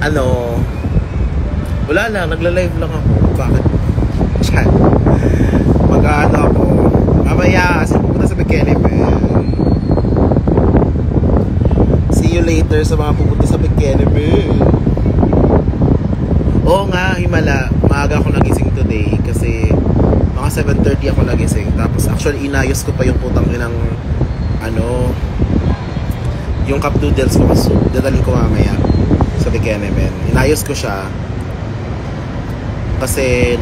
Ano, wala lang, nagla-live lang ako. Bakit? Chat. Mag-ano ako. Mamaya, kasi pupunta sa Bikini, man. See you later sa mga pupunta sa Bikini, man. Oo nga, Himala. Maaga ako nagising today kasi mga 7:30 ako nagising. Tapos actually, inayos ko pa yung putang inang ano, yung cup noodles ko kasi dadalhin ko mamaya sa Bikini, man. Inayos ko siya kasi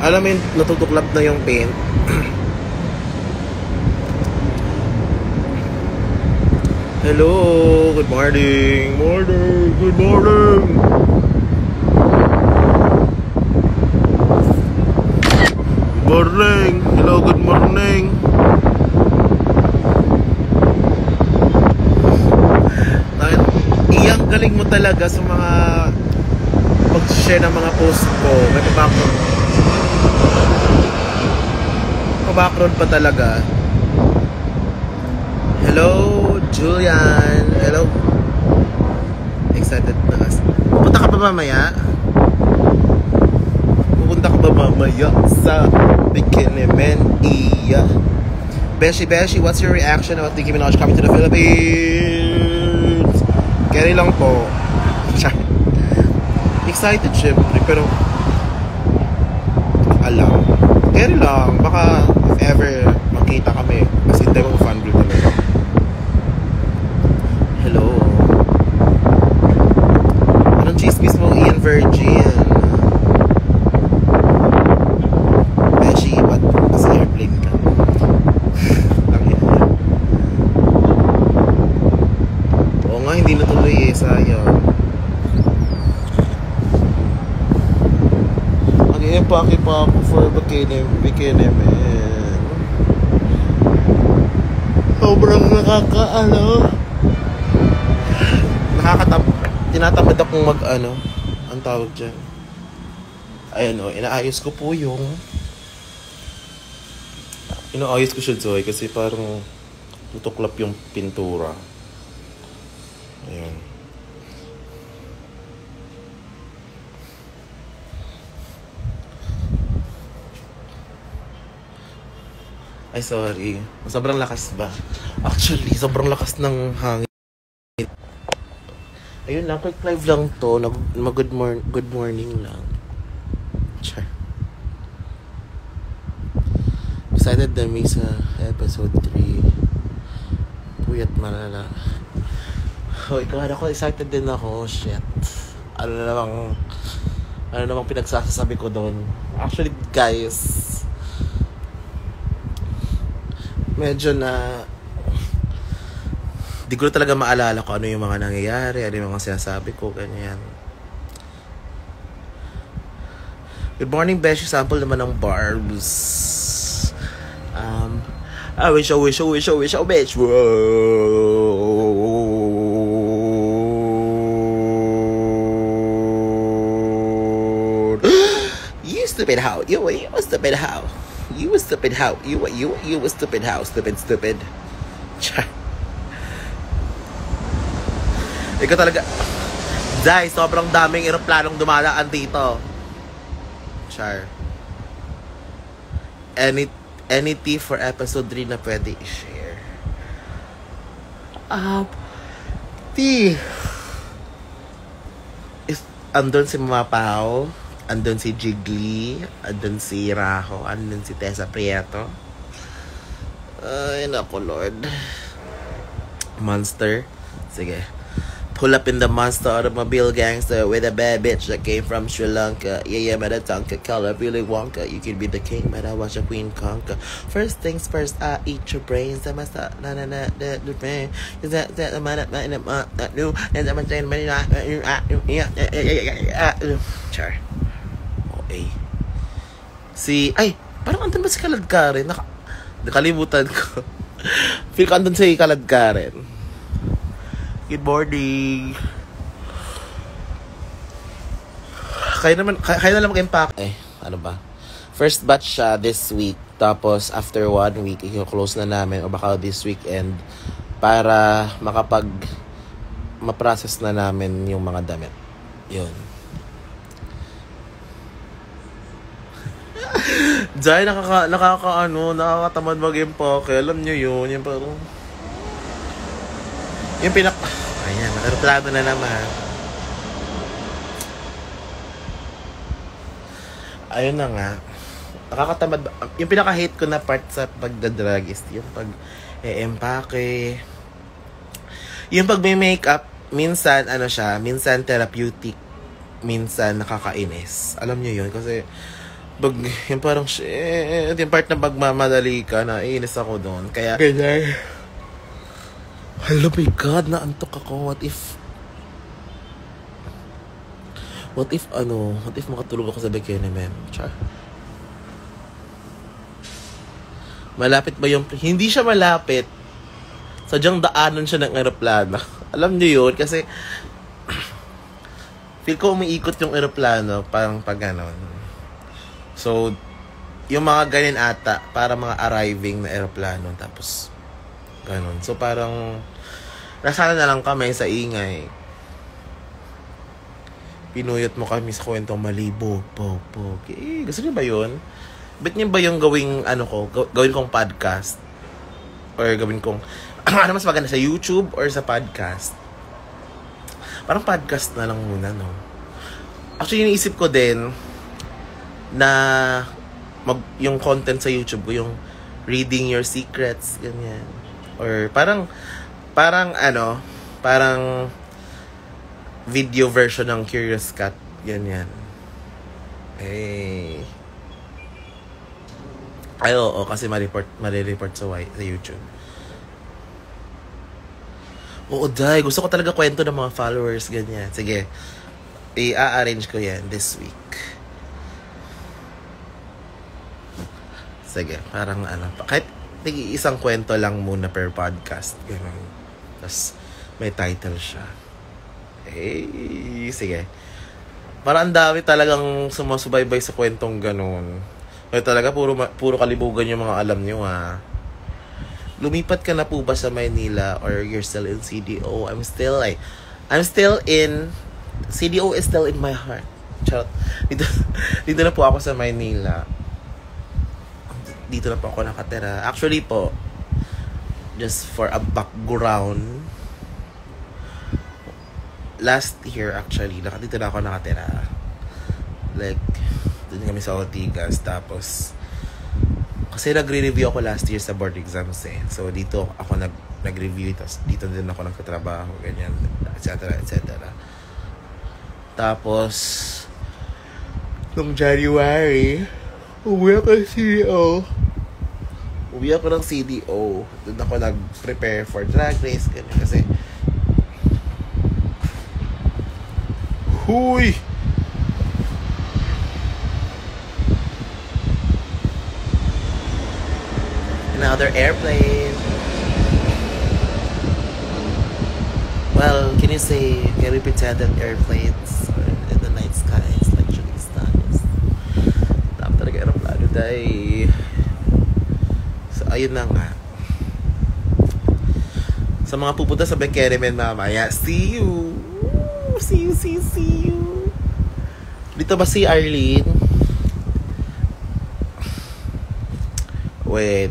alam mo yun, natutuklap na yung paint. Hello, good morning. Good morning. Morning. Hello, good morning. Iyang galing mo talaga sa mga pag-share ng mga post ko. May pa-background pa talaga. Hello, Julian. Hello. Excited na. Pupunta ka ba mamaya? Pupunta ka ba mamaya sa Bikini, man? Iya. Beshi, what's your reaction about Nicki Minaj coming to the Philippines? Carry lang po. Excited syempre, pero alam, carry lang. Baka if ever magkita kami, kasi hindi mo fan group talaga. Hello. Anong chismis mo, Ian Virgin? Beshi, what? Nasa airplane ka. Oo nga, hindi natuloy eh, sayang. Paki pa ako for Bikini, man. Sobrang tinatamad akong ang tawag dyan. Ayan o, inaayos ko po inaayos ko siya, Zoe, kasi parang tutuklap yung pintura. Ayan. Ay, sorry. Sobrang lakas ba? Actually, sobrang lakas ng hangin. Ayun lang, quick live lang to. Good morning lang. Char. Excited na mi sa episode 3. Puyat malala. Hoy, kahit ako excited din ako. Shit. Ano namang pinagsasabi ko doon. Actually, guys, medyo na di ko talaga maalala kung ano yung mga nangyayari, ano yung mga sinasabi ko, ganyan. Good morning, Beshi. Sample naman ng Barbs. I wish, bitch. You stupid hoe. You stupid hoe. You a stupid hoe. You a stupid hoe. Stupid. Ikaw talaga. Dahil sobrang daming eroplanong dumadaan dito. Char. Any tea for episode 3 na pwede i-share? Tea. Andun si Mama Pao. Andun si Jiggly, andun si Raho, andun si Tessa Prieto. Ay, naku, Lord. Monster. Sige. Pull up in the monster automobile gangster with a bad bitch that came from Sri Lanka. Yeah, Madatonka, color Willy Wonka. You can be the king, but I watch a queen conquer. First things first, I eat your brains. I must not, the brain. Is that the man that new, and I'm saying, char. Okay. Parang andun ba si Kalad Karen? Nakalimutan ko. Feel ko andun si Kalad Karen. Good morning. Kaya na lang mag-impact. Ano ba? First batch siya this week. Tapos, after 1 week, i-close na namin. O baka this weekend. Para ma-process na namin yung mga damit. Yun. Jai, nakakatamad mag-empake. Alam nyo yun. Yung parang... Yung Ayan, nakareplano na naman. Ayun na nga. Nakakatamad. Yung pinaka-hate ko na part sa pagdadrag is yung pag-empake. Yung pag may makeup, minsan, minsan therapeutic, minsan nakakainis. Alam nyo yun? Kasi, yung parang, shit, yung part na pagmamadali ka, naiinis ako doon. Kaya, ganyan. Hello, my God, naantok ako. What if makatulog ako sa bikini, ma'am? Char. Malapit ba yung... Hindi siya malapit. Sadyang daanan siya ng aeroplano. Alam niyo yun, kasi feel ko umiikot yung aeroplano, parang pag ganon. So, yung mga ganin ata, para mga arriving na aeroplano, tapos ganon. So, parang nasana na lang kami sa ingay. Pinuyot mo kami sa kwentong malibog. Gusto niyo ba yun? Bet niyo ba yung gawin kong podcast? Or gawin kong, ano mas maganda, sa YouTube or sa podcast? Parang podcast na lang muna, no? Actually, iniisip ko din na yung content sa YouTube ko, yung reading your secrets, ganyan. Or parang video version ng Curious Cat, ganyan. Oo, kasi ma-report sa YouTube. Oo, Day. Gusto ko talaga kwento ng mga followers, ganyan. Sige, i-arrange ko yan this week. Sige, parang kahit isang kwento lang muna per podcast, gano'n. Tapos, may title siya. Sige. Parang ang dami talagang sumasubaybay sa kwentong gano'n. Kaya talaga, puro kalibugan yung mga alam nyo, ha. Lumipat ka na po ba sa Maynila or you're still in CDO? I'm still in... CDO is still in my heart. Charot. Dito na po ako sa Maynila. Dito na po ako nakatira. Actually po, just for a background, last year actually, dito na ako nakatira. Like, dun kami sa Ortigas. Tapos, kasi nagre-review ako last year sa board exams eh. So, dito ako nag-review. Tapos, dito din ako nagtatrabaho. Ganyan, etc. Tapos, nung January, uwi ako ng CDO. Doon ako nag-prepare for Drag Race. Ganyan, kasi, huy! Another airplane. Well, can you say, can we pretend that airplanes are in the night skies like shooting stars? Tama talaga aeroplano, day. So, ayun na nga. Sa mga pupunta sa Bekerimen mamaya, see you! See you! Dito ba si Arlene? Wait.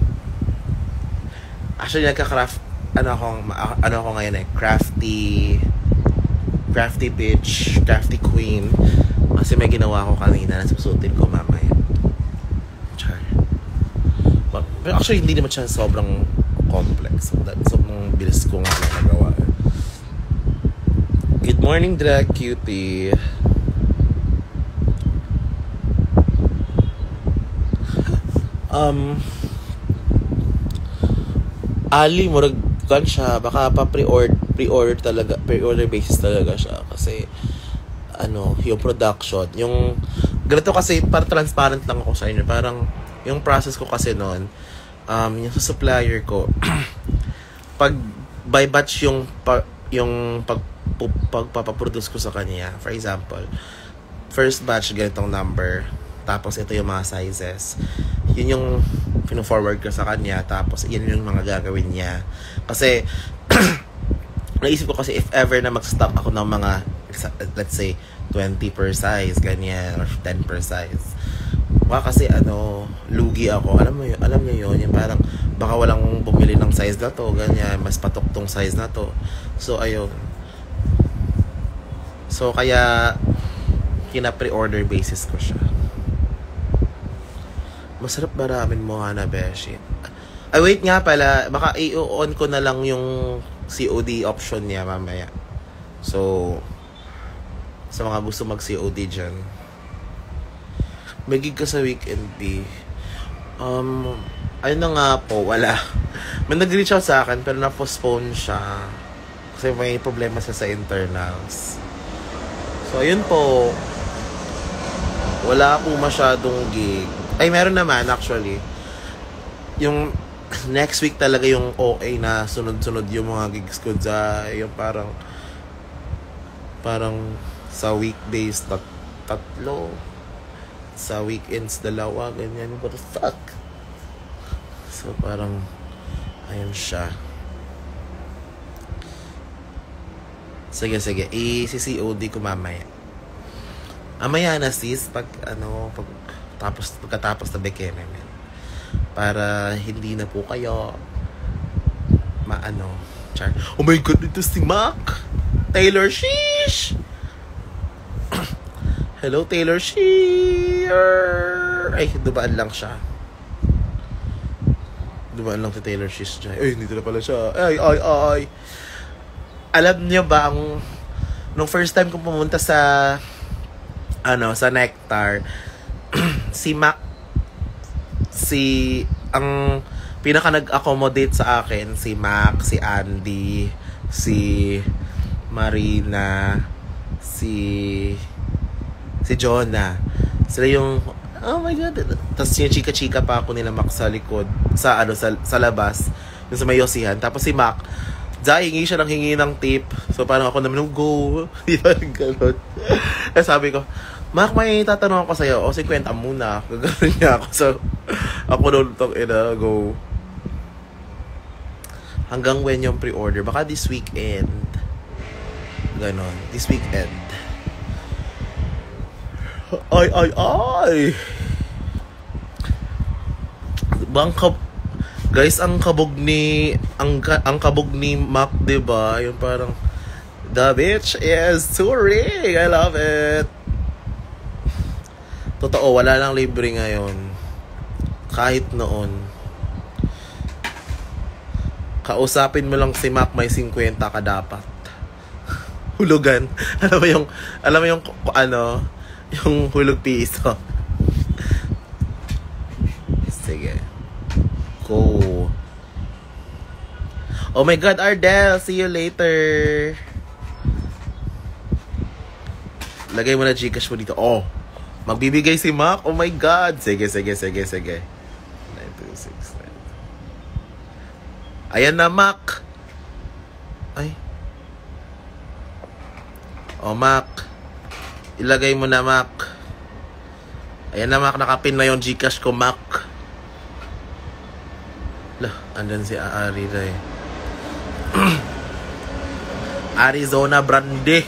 Actually, nagka-craft, ano ako ngayon eh, crafty bitch, crafty queen. Kasi may ginawa ko kanina na susutin ko mamaya. Char. But actually, hindi naman siya sobrang complex. Sobrang bilis ko nga nagawa. Good morning, drag cutie. Ali, murag kan siya, baka pa pre-order basis talaga siya kasi yung production, yung ganito kasi para transparent lang ako sa inyo. Parang yung process ko kasi noon, yung sa supplier ko pag by batch yung pagpapaproduce ko sa kanya. For example, first batch ganitong number, tapos ito yung mga sizes. Yun yung pino-forward ko sa kanya, tapos yun yung mga gagawin niya. Kasi naisip ko kasi if ever na mag-stock ako ng mga, let's say 20 per size, ganyan, or 10 per size. Baka kasi lugi ako. Alam niyo yun, yung parang baka walang bumili ng size na to, ganyan, mas patok tong size na to. So ayun. So kaya kina-pre-order basis ko siya. Masarap ba ramen mo, Hana Beshi? Ay, wait nga pala, baka i-on ko na lang yung COD option niya mamaya. So sa mga gusto mag-COD dyan, may gig ka sa weekend, B. Ayun na nga po, wala. May nag-reach out sa akin, pero na-postpone siya. Kasi may problema sa internals. So, ayun po. Wala po masyadong gig. Ay, meron naman, actually. Yung next week talaga yung OA na sunod-sunod yung mga gigs ko dyan. Yung parang sa weekdays, tatlo. Sa weekends, dalawa, ganyan. What the fuck? So, parang, ayun siya. Sige. I-COD ko mamaya. Amaya na, sis, pagkatapos na Bekeme, man. Para hindi na po kayo char. Oh my God, ito si Mac! Taylor Sheesh! Hello, Taylor Shear! Ay, dumaan lang siya. Dumaan lang si Taylor Sheesh dyan. Ay, dito na pala siya. Ay. Alam niyo ba, nung first time kong pumunta sa Nectar, si Mac, ang pinaka nag-accommodate sa akin, si Mac, si Andy, si Marina, si Jonah. Sila yung, oh my God. Tapos yung chika-chika pa ako nila Mac sa likod, sa labas, yung sa may Yosihan. Tapos si Mac, hingi siya ng tip. So parang ako naman, go. Di ba gano'n? Eh sabi ko, Mac, may tatanong ako sa'yo. O, 50 muna. Gagawin niya ako. So, ako doon go. Hanggang when yung pre-order? Baka this weekend. Ganon. This weekend. Ay. Guys, ang kabog ni Mac, 'di ba? Yung parang the bitch is touring. I love it. Totoo, wala lang libre ngayon. Kahit noon. Kausapin mo lang si Mac, may 50 ka dapat. Hulugan. Alam mo yung yung hulog piso. Sige. Go. Oh my God, Ardell. See you later. Lagay mo na Gcash mo dito. Oh. Magbibigay si Mac. Oh my God. Sige. 9269. Ayan na, Mac. Ay. Oh, Mac. Ilagay mo na, Mac. Ayan na, Mac. Nakapin na yung Gcash ko, Mac. Lah, andyan si Ari na eh. Arizona Brandy.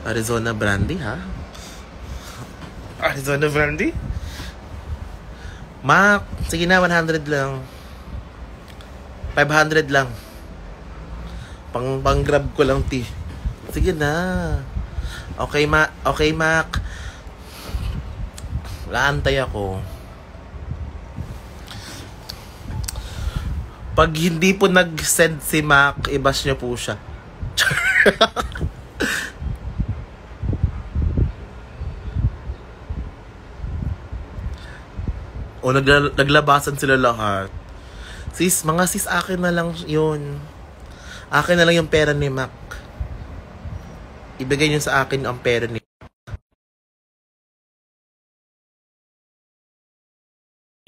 Arizona Brandy, ha? Arizona Brandy? Mac, sige na, 100 lang. 500 lang. Pang-grab ko lang, ti. Sige na. Okay, Mac. Laantay ako. Pag hindi po nag-send si Mac, i-bash niyo po siya. O naglabasan sila lahat. Mga sis, akin na lang yun. Akin na lang yung pera ni Mac. Ibigay niyo sa akin ang pera ni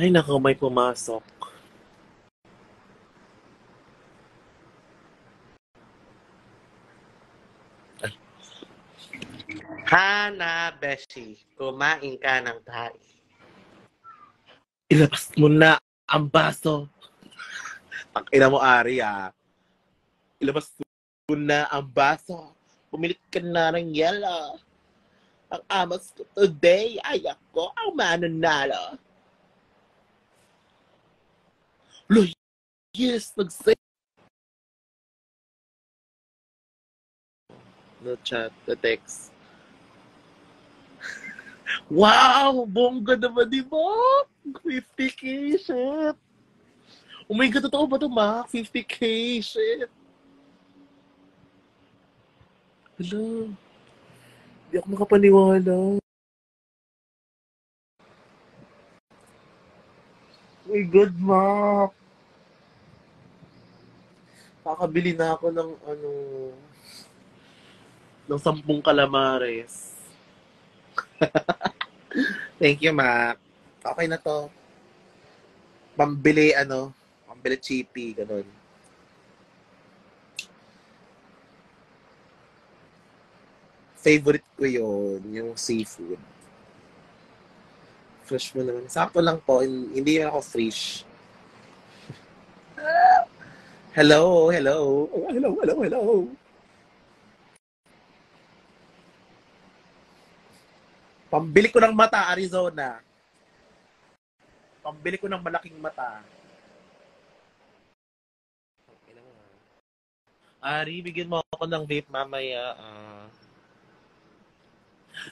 Ay, naku, may pumasok. Ay. Hana, Beshi, kumain ka ng tayo. Ilabas mo na ang baso. Ang ina mo, Ari, ah. Ilabas mo na ang baso. Pumilit ka na ng yelo. Ang amas ko today ay ako ang mananalo. Lo, yes, nag-say. No chat, the text. Wow! Bongga naman, di ba? 50k, shit. Oh my God, totoo ba ito, Mac? 50k, shit. Hello. Di ako makapaniwala. Oh my God, Mac. Kakabili na ako ng, ng 10 calamares. Thank you, Mac. Okay na to. Pambili, pambili cheapy, ganun. Favorite ko yun, yung seafood. Fresh mo naman. Sakto lang po, hindi ako fresh. Hello, hello. Hello, hello, hello. Pambili ko ng mata, Arizona. Pambili ko ng malaking mata. Ari, bigyan mo ako ng vape mamaya.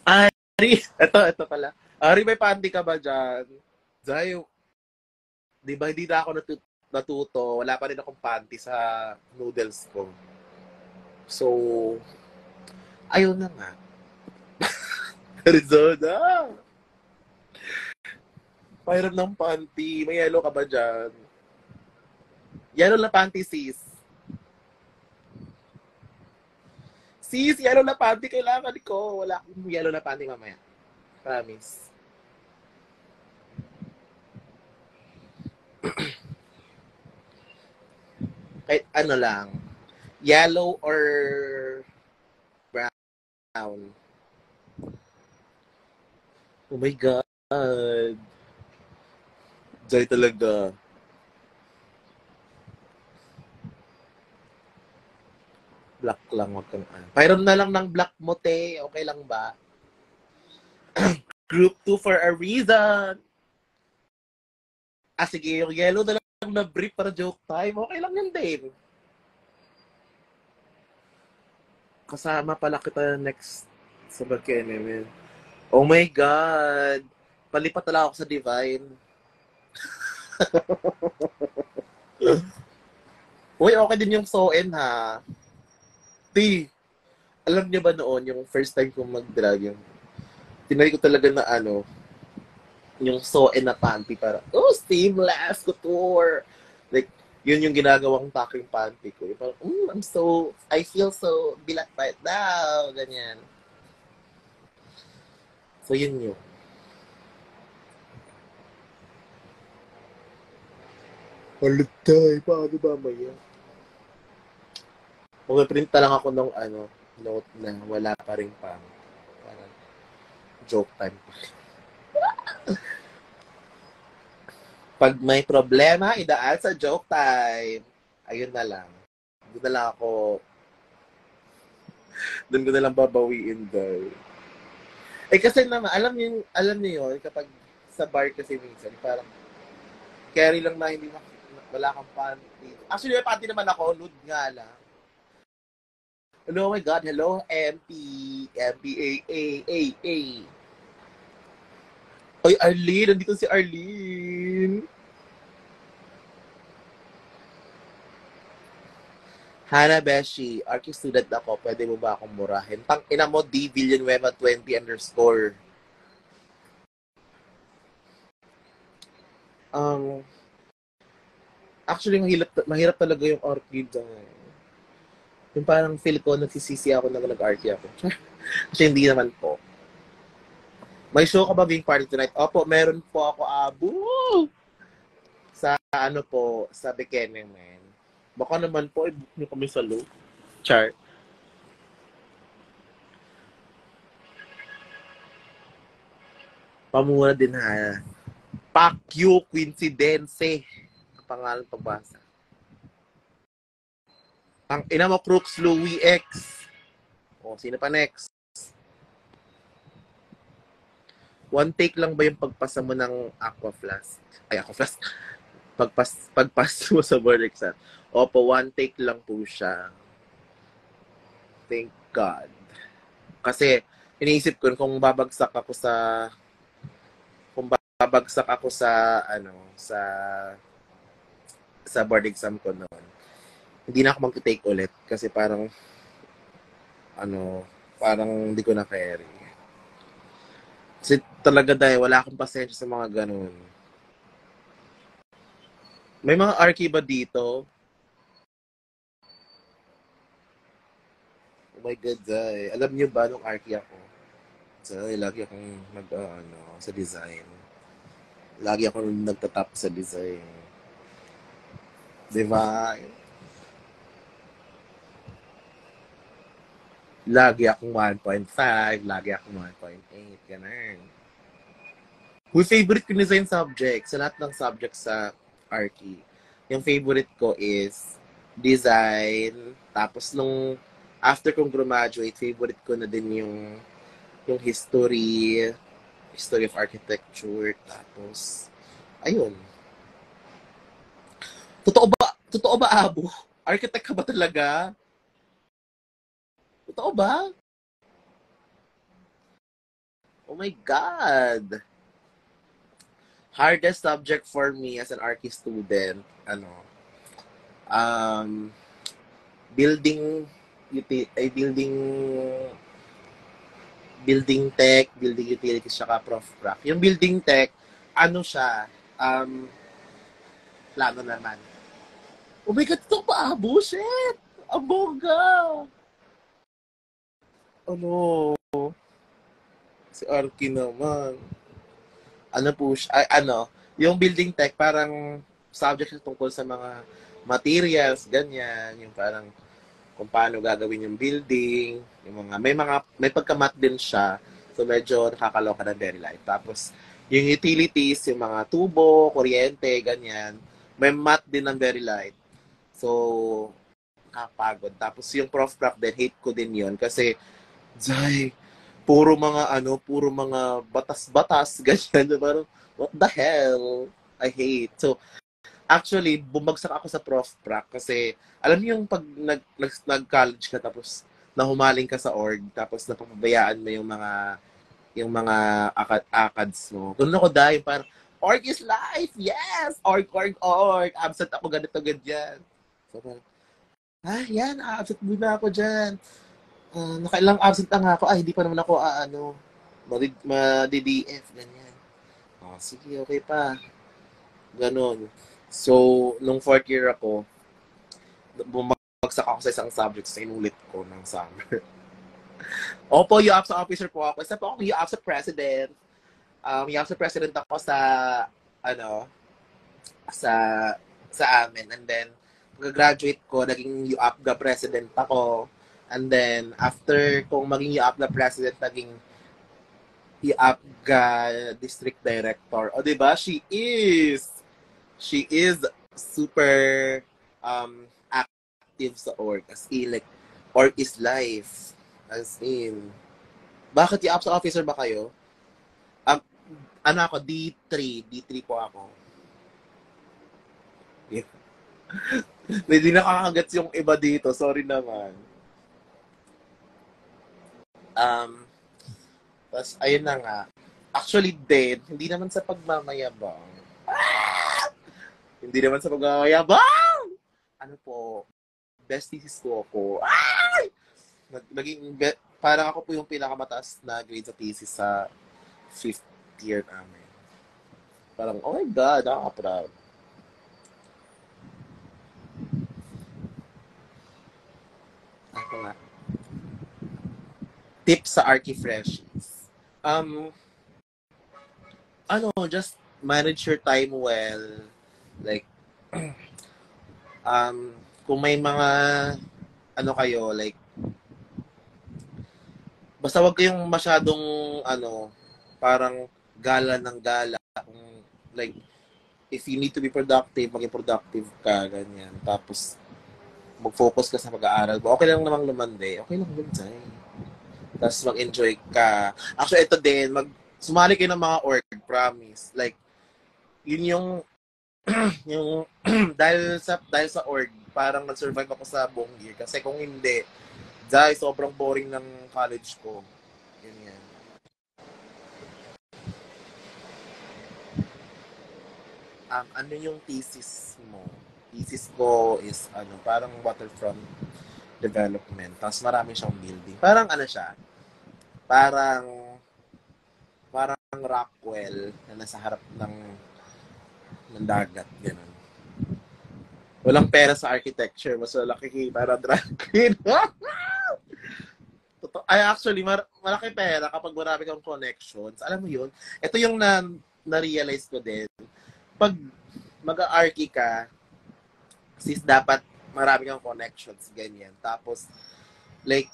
Ari, ito pala. Ari, may panty ka ba dyan? Zayo, di ba hindi na ako natuto, wala pa rin akong panty sa noodles ko. So, ayun na nga. Arizona! Pairam ng panty. May yellow ka ba dyan? Yellow na panty, sis. Sis, yellow na panty kailangan ko. Wala akong yellow na panty mamaya. Promise. Kahit ano lang. Yellow or brown. Oh my God. Jay talaga. Black lang, wag kang ano. Pairam na lang ng black mo, te. Okay lang ba? Group 2 for a reason. Sige, yung yellow na lang na brief para joke time. Okay lang yun, Dave. Kasama pala kita next sa Bagkenemen. Oh my God. Palipat na lang ako sa Divine. Uy, okay din yung Soen, ha? Alam niyo ba noon, yung first time kong mag-drag, yung tinry ko talaga na yung Soen na panty para, seamless couture. Like, yun yung ginagawang taking panty ko. Yung parang, I feel so bilat right now. Ganyan. So, yun yun. Halitay, paano ba maya? Mag-print lang ako ng note na wala pa rin pang parang joke time pa. Pag may problema, idaan sa joke time. Ayun na lang. Doon na lang ako. Doon ko na lang babawiin dahil. Kasi naman, alam niyo yun, kapag sa bar kasi minsan, parang carry lang na hindi wala kang panty. Actually, may panty naman ako, nude nga lang. Hello, oh my God. Hello, MP. MPAA. Oy, Arlene. Nandito si Arlene. Hana Beshi, archi student ako. Pwede mo ba akong murahin? Tang ina mo, D. Villanueva 20_. Actually, mahirap talaga yung orchid. Yung parang feel ko, nagsisisi ako na nag-archi ako. Kasi hindi naman po. May show ka ba being party tonight? Opo, meron po ako, Abu. Sa sa Bekene, man. Baka naman po, i-book nyo kami sa loop. Char. Pamura din, ha. Pacquiao Coincidence. Ang pangalan pagbasa. Ang ina mo, Crooks Louis X. O, sino pa next? One take lang ba yung pagpasa mo ng aqua flask? Ay, aqua flask. Pagpas mo sa board exam. Opo, one take lang po siya. Thank God. Kasi, iniisip ko kung babagsak ako sa sa board exam ko noon. Hindi na ako mag-take ulit kasi parang hindi ko na carry. Kasi talaga dahil wala akong pasensya sa mga ganun. May mga arky ba dito? Oh my God, Zay. Alam niyo ba nung arky ako? Zay, lagi akong sa design. Lagi akong nagtatap sa design. Diba? Lagi akong 1.5, lagi akong 1.8, ganun. Yung favorite ko design subject, sa lahat ng subject sa Archie, yung favorite ko is design. Tapos after kong graduate, favorite ko na din yung history of architecture. Tapos, ayun. Totoo ba, Abo? Architect ka ba talaga? Totoo ba? Oh my God! Hardest subject for me as an archi student, building tech, building utilities, saka prof prac. Yung building tech, siya, plano naman. Oh my God, ito pa, bullshit! Aboga! Si Arky naman. Yung building tech, parang subject siya tungkol sa mga materials, ganyan, yung parang kung paano gagawin yung building, may pagka-math din siya, so medyo nakakaloka na very light. Tapos, yung utilities, yung mga tubo, kuryente, ganyan, may math din ng very light. So, nakapagod. Tapos, yung prof prac din, hate ko din yun, kasi, Zay, puro mga batas-batas, ganyan, parang, what the hell? I hate. So, actually, bumagsak ako sa prof prac kasi, alam niyo yung pag nag-college ka tapos nahumaling ka sa org, tapos napapabayaan mo yung mga akads mo. Doon ako dahil parang, org is life! Yes! Org! Absent ako ganito, ganyan. So, parang, yan, absent muna ako dyan. Nakailang absent na nga ako. Hindi pa naman ako, ma-DDF, ganyan. Sige, okay pa. Ganon. So, nung 4th year ako, bumagsak ako sa isang subject sa inulit ko ng summer. Opo, UAPSA officer po ako. Isa po akong UAPSA president. UAPSA president ako sa amin. And then, pag-graduate ko, naging UAPGA president ako. And then, after kong maging UAPGA president, naging UAPGA district director. O, diba? She is super active sa org. As in, like, org is life. As in, bakit UAPSA officer ba kayo? Ako, D3 po ako. Yeah. Hindi nakakagets yung iba dito. Sorry naman. Tapos, ayun na nga. Actually, hindi naman sa pagmamayabang. Hindi naman sa pagmamayabang! Best thesis ko ako. Parang ako po yung pinakamataas na grade sa thesis sa 5th year namin. Parang, oh my God, nakaka-proud. Ako nga. Tips sa Archie Freshies. Just manage your time well. Like, kung may mga, kayo, like, basta wag kayong masyadong, parang gala ng gala. Kung, like, if you need to be productive, maging productive ka, ganyan. Tapos, mag-focus ka sa pag-aaral mo. Okay lang namang lumande. Okay lang din, Zay. Tapos mag-enjoy ka. Actually, ito din, sumali kayo ng mga org, promise. Like, yun yung, yung, dahil sa org, parang nag-survive ako sa buong year. Kasi kung hindi, dahil sobrang boring ng college ko. Yun yan. Ano yung thesis mo? Thesis ko is, parang waterfront development. Tapos marami siyang building. Parang ano siya, parang Rockwell na nasa harap ng dagat, gano'n. Walang pera sa architecture, mas malaki para drag queen. Ay, actually, malaki pera kapag marami kang connections. Alam mo yun? Ito yung na-realize ko din. Pag mag-archi ka, sis, dapat marami kang connections, ganyan. Tapos, like,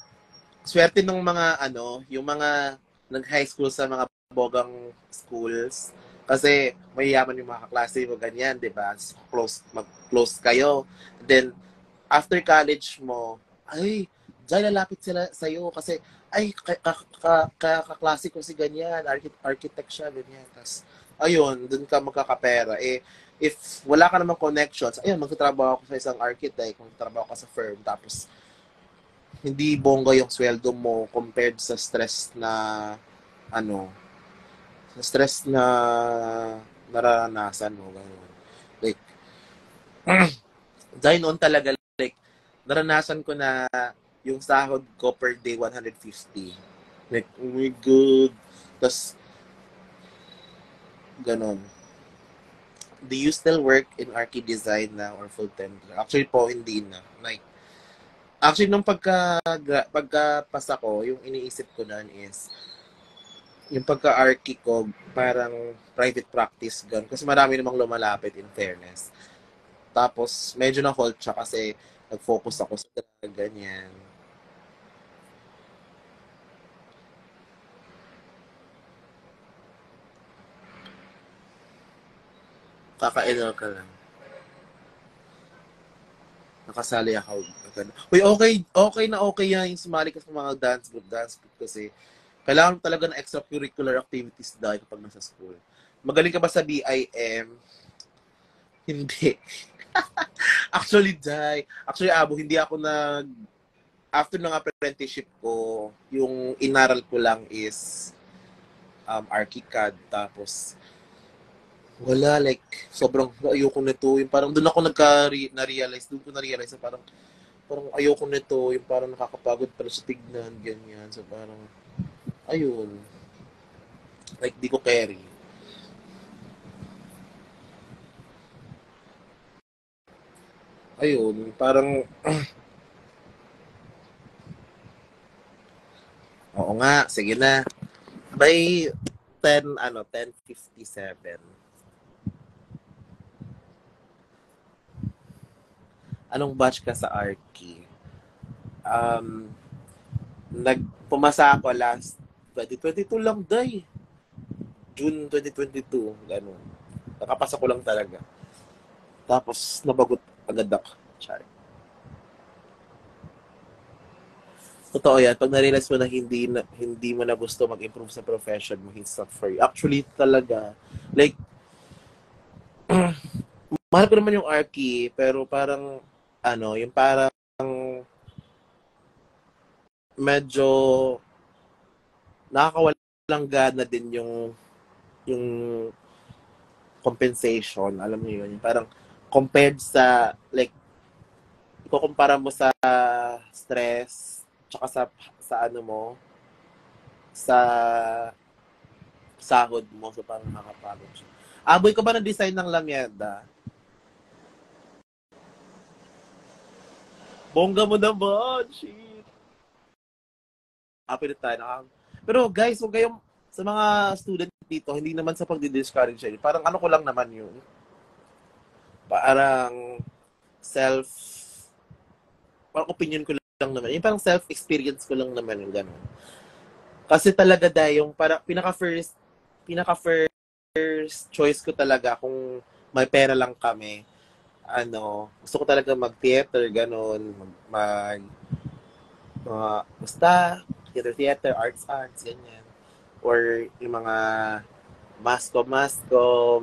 swerte ng mga, yung mga nag-high school sa mga bogang schools. Kasi may yaman yung mga kaklase mo, ganyan, di ba? Mag-close kayo. Then, after college mo, ay, dyan lalapit sila sa'yo kasi, ay, kaklase ko si ganyan, architect siya, ganyan. Tapos, ayun, dun ka magkakapera. If wala ka namang connections, ayun, magtatrabaho ako sa isang architect, magtatrabaho ka sa firm, tapos, hindi bongga yung sweldo mo compared sa stress na nararanasan mo, gano'n. Like, dahil noon talaga, like, naranasan ko na yung sahod ko per day 150. Like, oh my God. Tapos, gano'n. Do you still work in Archi Design na or full-time? Actually po, hindi na. Like, actually, nung pagkapasa ko, yung iniisip ko nun is, yung pagka-archi ko, parang private practice gan. Kasi marami namang lumalapit in fairness. Tapos, medyo na-hold siya kasi nag-focus ako sa ganyan. Kakainal ka lang. Nakasali ako. Uy, okay na okay yan yung sumali ka sa mga dance group kasi kailangan talaga ng extracurricular activities dahil kapag nasa school. Magaling ka ba sa BIM? Hindi. Actually, Abo, hindi ako after ng apprenticeship ko, yung inaral ko lang is ArchiCAD. Tapos, wala, like, sobrang ayoko nito. Yung parang doon ako na-realize na parang ayoko nito. Yung parang nakakapagod pala sa tignan, ganyan. So, parang, ayun. Like, di ko carry. Ayun, parang, oo nga, sige na. By 10:57. Anong batch ka sa Archi? Pumasa ako last 2022 lang, day. June 2022, ganun. Nakapasa ko lang talaga. Tapos, nabagot agad ako. Sorry. Totoo yan. Pag na-realize mo na hindi mo na gusto mag-improve sa profession mo, it's not for you. Actually, talaga, like, mahal ko naman yung Archi, pero parang, yung parang medyo nakakawalang gana din yung compensation. Alam mo yun, yung parang compared sa, like, ikukumpara mo sa stress, tsaka sa ano mo, sa sahod mo, so parang nakakapagod siya. Aboy ko ba ng design ng Lamieda? Bongga mo naman, shit. Happy na tayo. Pero guys, huwag kayong, sa mga student dito, hindi naman sa pagdi-discourage siya. Parang ano ko lang naman yun. Parang parang opinion ko lang naman. Yung parang self-experience ko lang naman yung gano'n. Kasi talaga yung parang pinaka-first choice ko talaga kung may pera lang kami. Gusto ko talaga mag-theater, gano'n, basta, theater, arts, ganyan. Or yung mga mascom,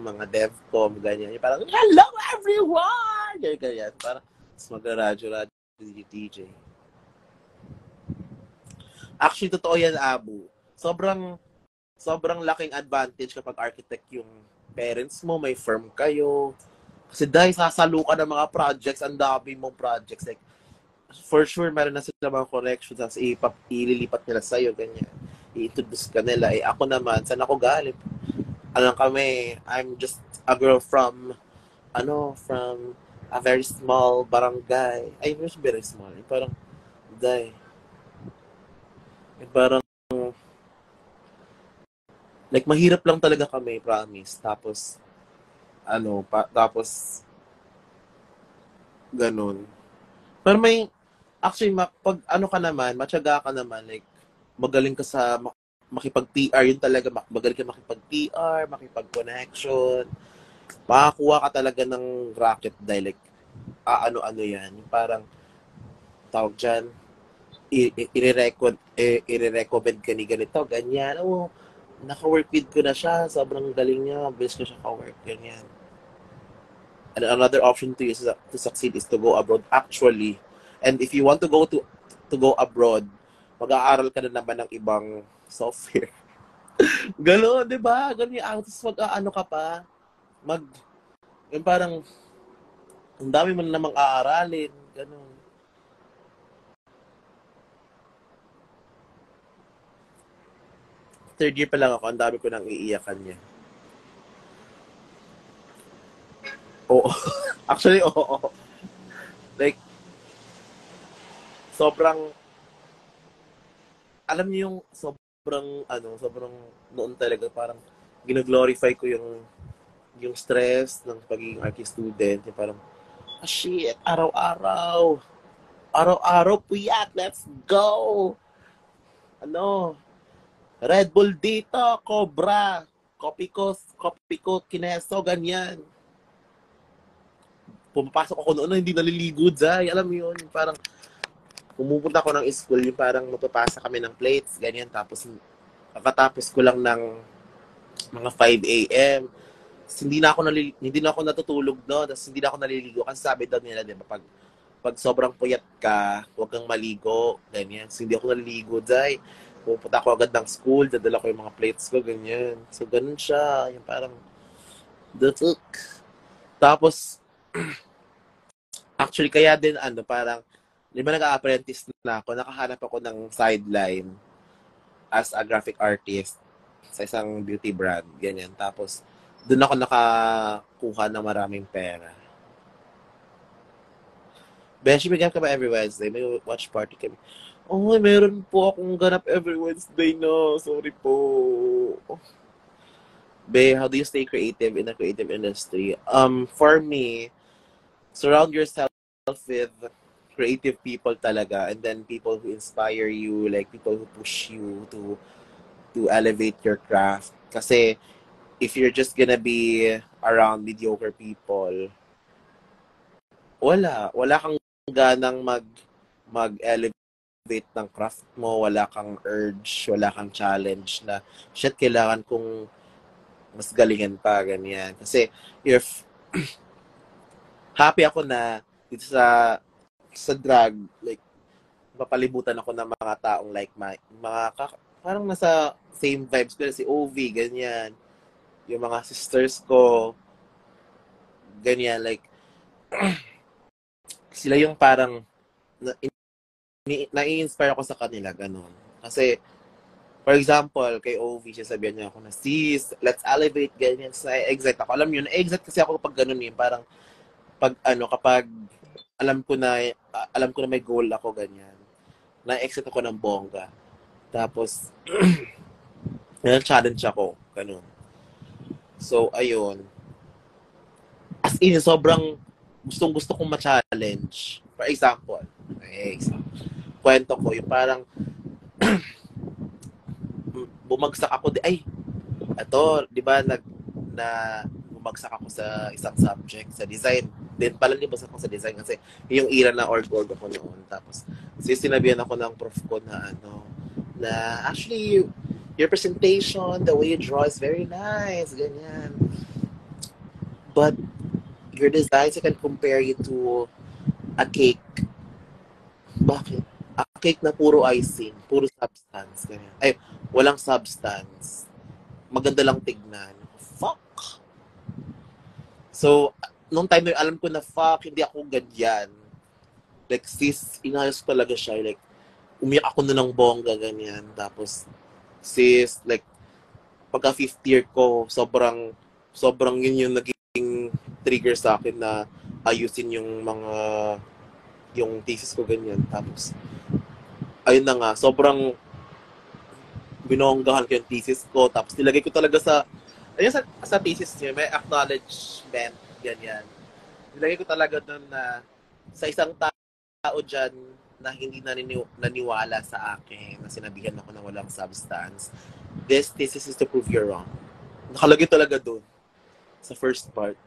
mga devcom, ganyan. Yung parang, hello everyone! Ganyan. Parang, mas magra-radyo yung DJ. Actually, totoo yan, Abu. Sobrang laking advantage kapag architect yung parents mo, may firm kayo. Kasi dahil sasalo ka ng mga projects, ang dami mong projects. Like, for sure, meron na sila mga connections. Tapos ililipat nila sa'yo, ganyan. I-introduce ka nila. Eh, ako naman, saan ako galing? Alam kami, I'm just a girl from a very small barangay. Ay, very small. Parang, day. Parang, like, mahirap lang talaga kami, promise. Tapos, ganun. Pero actually, pag ka naman, matyaga ka naman, like, magaling ka sa makipag-PR, yun talaga, magaling ka makipag-PR, makipag-connection, makakuha ka talaga ng racket dahil, like, ano yan, yung parang, tawag dyan, i-recommend ka ni ganito, ganyan, naka-work with ko na siya, sobrang galing niya, mabilis ko siya ka-work, ganyan. And another option to use to succeed is to go abroad actually. And if you want to go abroad, mag-aaral ka na naman ng ibang software. Gano'n, di ba? Gano'n yung tapos mag-ano ka pa, yung parang, ang dami mo na namang aaralin, gano'n. Third year pa lang ako, ang dami ko nang iiyakan niya. Oo. Actually, oo. Like, alam niyo yung sobrang noon talaga, parang gino-glorify ko yung stress ng pagiging archi student. Yung parang, shit, araw-araw, puyat, let's go! Red Bull dito, Cobra, kopi ko, kineso, ganyan. Pumapasok ako noon, hindi naliligo, Zay. Alam mo yun, parang pumupunta ako ng school, yung parang mapapasa kami ng plates, ganyan. Tapos, kakatapos ko lang ng mga 5 a.m. Hindi na ako natutulog, no? Tapos hindi na ako naliligo. Kasi sabi daw nila, di ba, pag sobrang puyat ka, huwag kang maligo, ganyan. So, hindi ako naliligo, Zay. Pupunta ako agad ng school, dadala ko yung mga plates ko, ganyan. So, ganun siya. Yung parang, dutuk. Tapos, actually, kaya din, parang, di ba nag-apprentice na ako, nakahanap ako ng sideline as a graphic artist sa isang beauty brand, ganyan. Tapos, doon ako nakakuha ng maraming pera. Beshi, bigyan ka ba every Wednesday? May watch party kami. Oh, meron po akong ganap every Wednesday, no. Sorry po. Be, how do you stay creative in the creative industry? For me, surround yourself with creative people talaga, and then people who inspire you, like people who push you to elevate your craft. Kasi if you're just gonna be around mediocre people, wala kang ganang mag-elevate ng craft mo, wala kang urge, wala kang challenge na shit, kailangan kong mas galingan pa, ganyan. Kasi if happy ako na dito sa drag, like, mapalibutan ako ng mga taong like parang nasa same vibes ko, si OV, ganyan. Yung mga sisters ko, ganyan, like, sila yung parang nai-inspire ako sa kanila, ganun. Kasi, for example, kay OV, sabihan niya ako na, sis, let's elevate, ganyan. So, na-excite ako. Alam yun, na-excite kasi ako kapag ganun yun. Parang, kapag alam ko na may goal ako, ganyan. Na-excite ako ng bongga. Tapos, challenge ako, ganun. So, ayun. As in, sobrang gustong-gusto kong ma-challenge. For example, kwento ko, yung parang, bumagsak ako, di ba, bumagsak ako sa isang subject, sa design. Then pala bumagsak ako sa design kasi yung era na org ako noon. Tapos, sinabihan ako ng prof ko na na actually your presentation, the way you draw is very nice, ganyan. But your designs, I can compare you to a cake. Bakit? A cake na puro icing, puro substance, ganyan. Ay, walang substance. Maganda lang tignan. Fuck! So, nung time na yun, alam ko na fuck, hindi ako ganyan. Like, sis, inayos ko talaga siya. Like, umiyak ako na ng bongga, ganyan. Tapos, sis, like, pagka fifth year ko, sobrang yun yung naging trigger sa akin na ayusin yung thesis ko, ganyan. Tapos, ayun na nga, sobrang binonggahan ko yung thesis ko. Tapos, nilagay ko talaga ayun sa thesis niya, may acknowledgement, ganyan. Nilagay ko talaga doon na sa isang tao dyan na hindi naniwala sa akin, na sinabihan ako ng walang substance, this thesis is to prove you're wrong. Nakalagay talaga doon sa first part.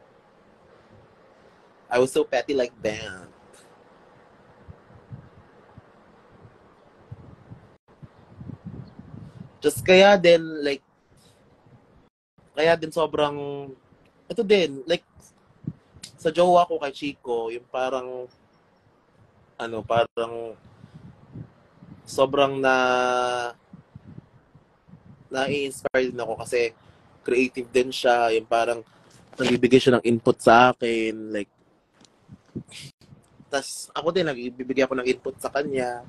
I was so petty like that. Just kaya din sobrang, ito din, like, sa jowa ko kay Chico, yung parang sobrang na-inspire din ako kasi creative din siya, yung parang nagbibigay siya ng input sa akin, like, tas ako din nagbibigay ako ng input sa kanya,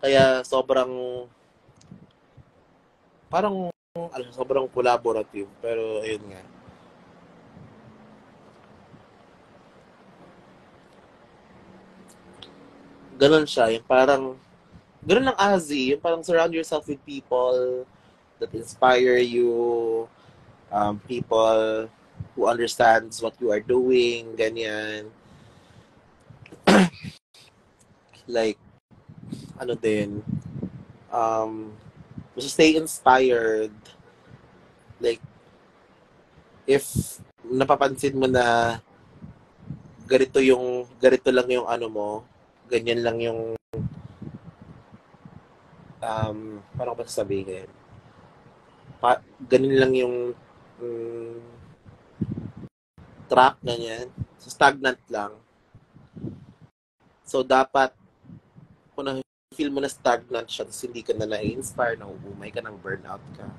kaya sobrang collaborative, pero ayun nga. Ganon siya, yung parang ganon lang, Azzy, yung parang surround yourself with people that inspire you, people who understands what you are doing, ganyan. Like, just stay inspired. Like, if napapansin mo na ganito lang yung mo, ganyan lang yung paano ko ba sasabihin? Ganun lang yung track, ganyan. So, stagnant lang. So, dapat kung na-feel mo na stagnant siya, tapos hindi ka na na-inspire, nauumay ka, ng burnout ka,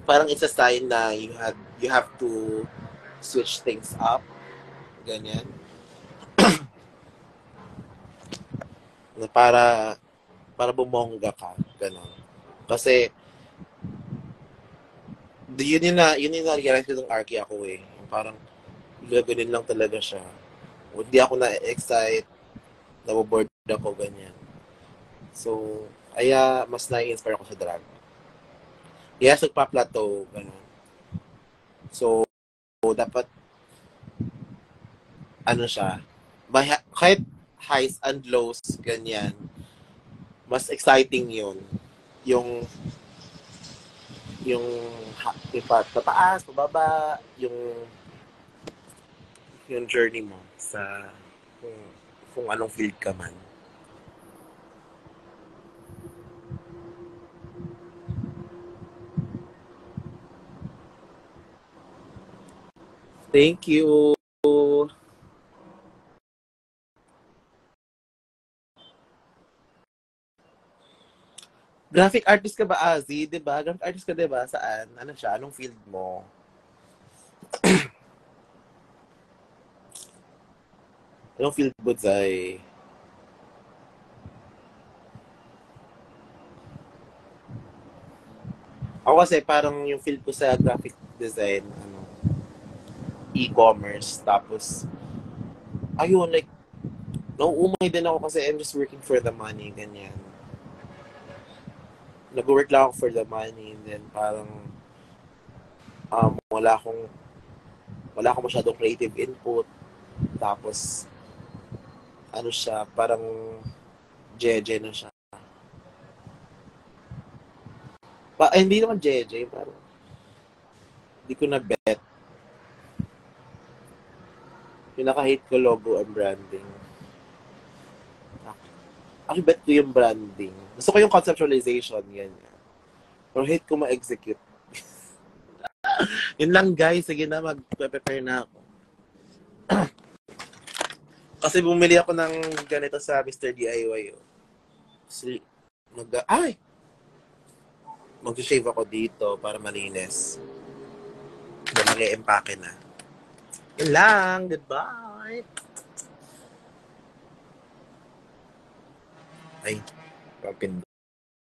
parang it's a sign na you have to switch things up. Ganyan. para bumongga ka. Ganon. Kasi, yun yung na-realize ko ng Arky ako eh. Parang, gaganin lang talaga siya. Hindi ako na-excite, naboboard ako, ganyan. So, mas na-inspire ako sa drag. Yes, nagpa-plateau, gano'n. So, dapat, siya, kahit highs and lows, ganyan, mas exciting yun. Yung pataas, pababa, yung journey mo sa kung anong field ka man. Thank you. Graphic artist ka ba, Azzy? Diba? Graphic artist ka, diba? Saan? Ano siya? Anong field mo? Anong field mo, Zay? Ako kasi parang yung field ko sa graphic design, e-commerce. Tapos, ayun, like, nauumay din ako kasi I'm just working for the money, ganyan. Nag-work lang ako for the money, and then parang wala akong masyadong creative input. Tapos, siya, parang jeje na siya. Hindi naman jeje, parang hindi ko na bet. Yung naka-hate ko logo and branding. Ako bet ko yung branding. Gusto ko yung conceptualization, yan. Pero hate ko ma-execute. Yun lang guys, sige na, mag-prepare na ako. Kasi bumili ako ng ganito sa Mr. DIY. Oh. Kasi, mag-shave ako dito para malinis. Mag-e-empake na. Yun lang, goodbye! Ay, pagpindo.